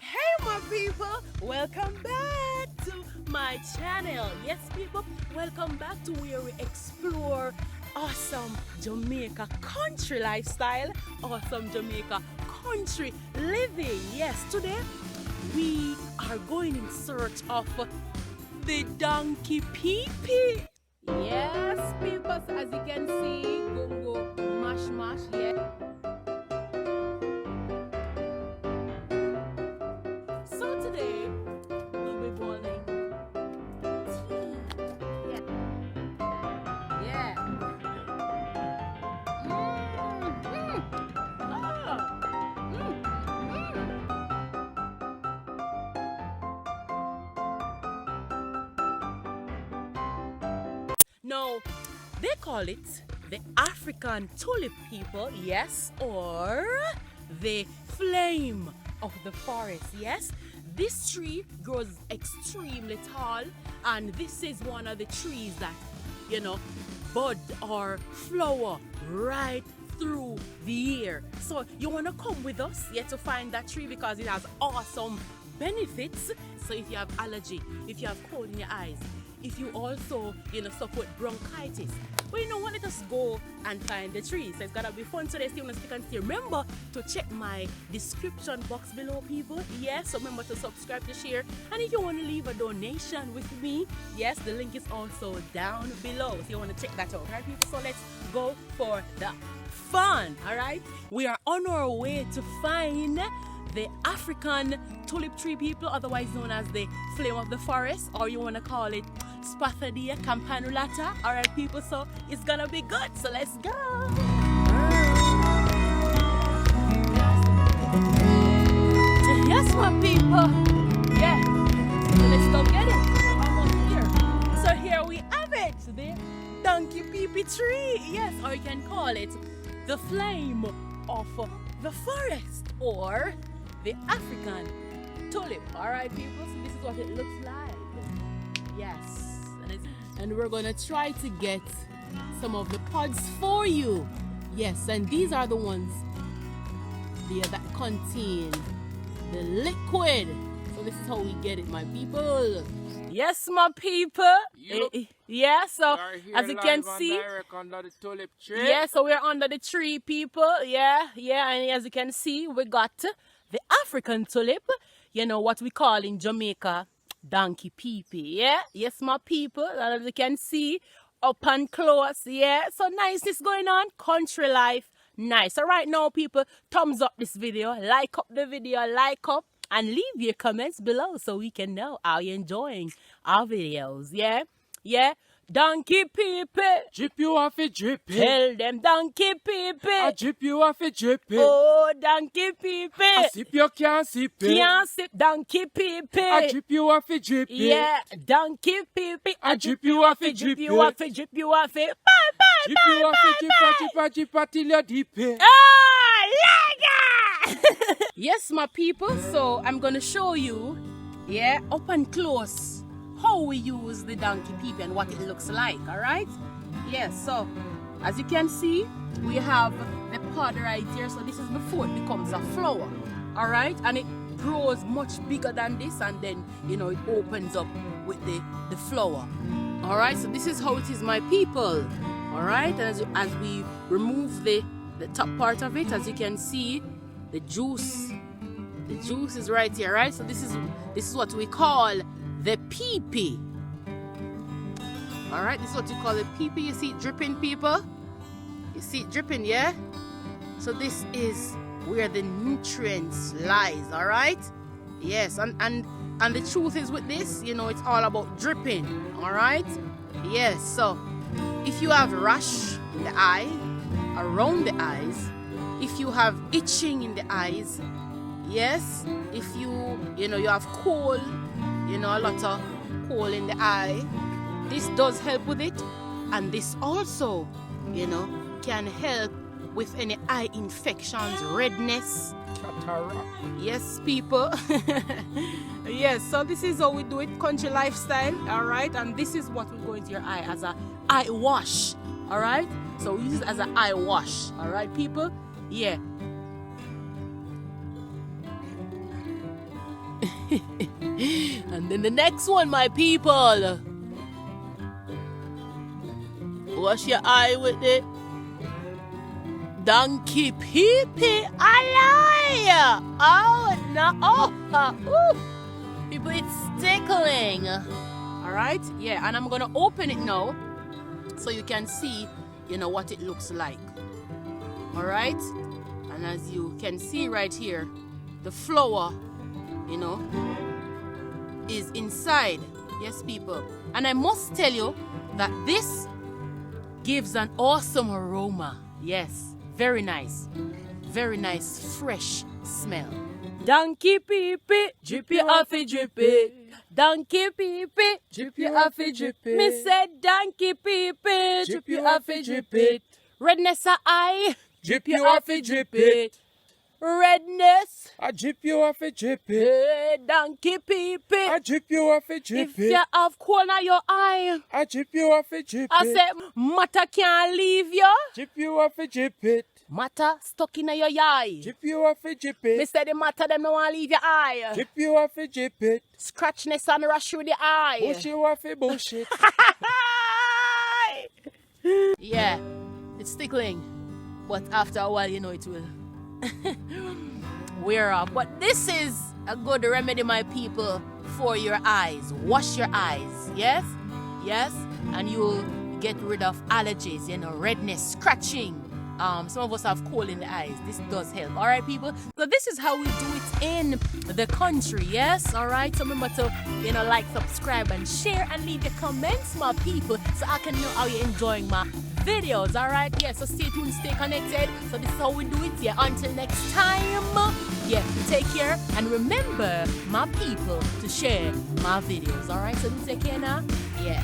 Hey my people, welcome back to my channel. Yes people, welcome back to where we explore awesome Jamaica country lifestyle, awesome Jamaica country living. Yes, today we are going in search of the donkey Peepe. Yes people, as you can see, go mash mash, yeah. So today we'll be boiling tea. Yeah. No, they call it the African tulip people, yes, or the flame of the forest, yes. This tree grows extremely tall, and this is one of the trees that, bud or flower right through the year. So you want to come with us, to find that tree because it has awesome benefits. So if you have allergy, if you have cold in your eyes, if you also, suffer with bronchitis. But you know what, let us go and find the tree. So it's gonna be fun today. Stay on the stick and stay. Remember to check my description box below, people. Yes, so remember to subscribe, to share. And if you want to leave a donation with me, yes, the link is also down below. So you want to check that out, right people? So let's go for the fun, all right? We are on our way to find the African tulip tree people, otherwise known as the flame of the forest, or you want to call it Spathodea Campanulata. Alright people, so it's gonna be good, so let's go. Yes my people, yeah, so let's go get it. We're almost here. So here we have it, the donkey Peepe tree, yes, or you can call it the flame of the forest, or the African tulip. Alright people, so this is what it looks like. Yes, and we're gonna try to get some of the pods for you. Yes, and these are the ones there that contain the liquid. So this is how we get it, my people. Yes my people. Yeah, so as you can see, under the tulip tree. yeah, so we're under the tree people. Yeah, and as you can see, we got the African tulip, what we call in Jamaica donkey Peepe. Yeah, yes my people, and as you can see, up and close. Yeah, so niceness going on, country life, nice. So right now people, thumbs up this video, like up the video, like up, and leave your comments below so we can know how you're enjoying our videos. Yeah, donkey Peepe, Drip you off it, drip it. tell them donkey Peepe. I drip you off it, drip it. Oh, donkey Peepe. I sip you can't sip it. Can't sip donkey Peepe. I drip you off it, drip it. Yeah, donkey Peepe. I drip you off it, drip drip you it. off it, drip you off it. Bye, bye, Drip you off it, drip it till you dip it. Oh, yeah. Yes, my people. So I'm gonna show you, up and close, how we use the donkey Peepe and what it looks like. All right. Yes. So as you can see, we have the pod right here. So this is before it becomes a flower. All right, and it grows much bigger than this, and then it opens up with the flower. All right. So this is how it is, my people. All right. And as we remove the top part of it, as you can see, the juice is right here, right? So this is what we call the Peepe. All right, this is what you call the Peepe. You see it dripping, people? You see it dripping, yeah? So this is where the nutrients lies, all right? Yes, and the truth is with this, it's all about dripping, all right? Yes, so if you have rash in the eye, around the eyes, if you have itching in the eyes, yes, if you have cold, a lot of cold in the eye, this does help with it. And this also, can help with any eye infections, redness. Yes, people. Yes, so this is how we do it, country lifestyle, all right? And this is what will go into your eye as a eye wash, all right? So we use it as an eye wash, all right, people? Yeah. And then the next one, my people. Wash your eye with it. Donkey Peepe. Alaya. Oh, no. Oh, people, it's tickling. Alright? Yeah, and I'm going to open it now so you can see, what it looks like. Alright? And as you can see right here, the flower, is inside. Yes, people. And I must tell you that this gives an awesome aroma. Yes, very nice. Very nice, fresh smell. Donkey Peepe, drip you off it, drip it. Donkey Peepe, drip you off it, drip it. Me said Donkey Peepe, drip you off it, drip it. Redness a eye, Drip you off it, drip it. Redness, I drip you off it, drip it. hey, Donkey Peepe. I drip you off it, drip If it. you have cold in your eye, I drip you off it, drip I it. say matter can't leave you. Drip you off it, drip it. Matter stuck in your eye. Drip you off it, drip Me it. say the matter them no want leave your eye. Drip you off it, drip it. Scratchness and rush through the eye. Push you off it, bullshit. Yeah, it's tickling, but after a while, it will wear off. But this is a good remedy, my people, for your eyes. Wash your eyes, yes, and you'll get rid of allergies, redness, scratching. Some of us have cold in the eyes. This does help. All right, people. So this is how we do it in the country. Yes. All right. So remember to like, subscribe, and share, and leave your comments, my people, so I can know how you're enjoying my videos. All right. Yeah. So stay tuned, stay connected. So this is how we do it. Yeah. Until next time. Yeah. Take care, and remember, my people, to share my videos. All right. So do take care now. Yeah.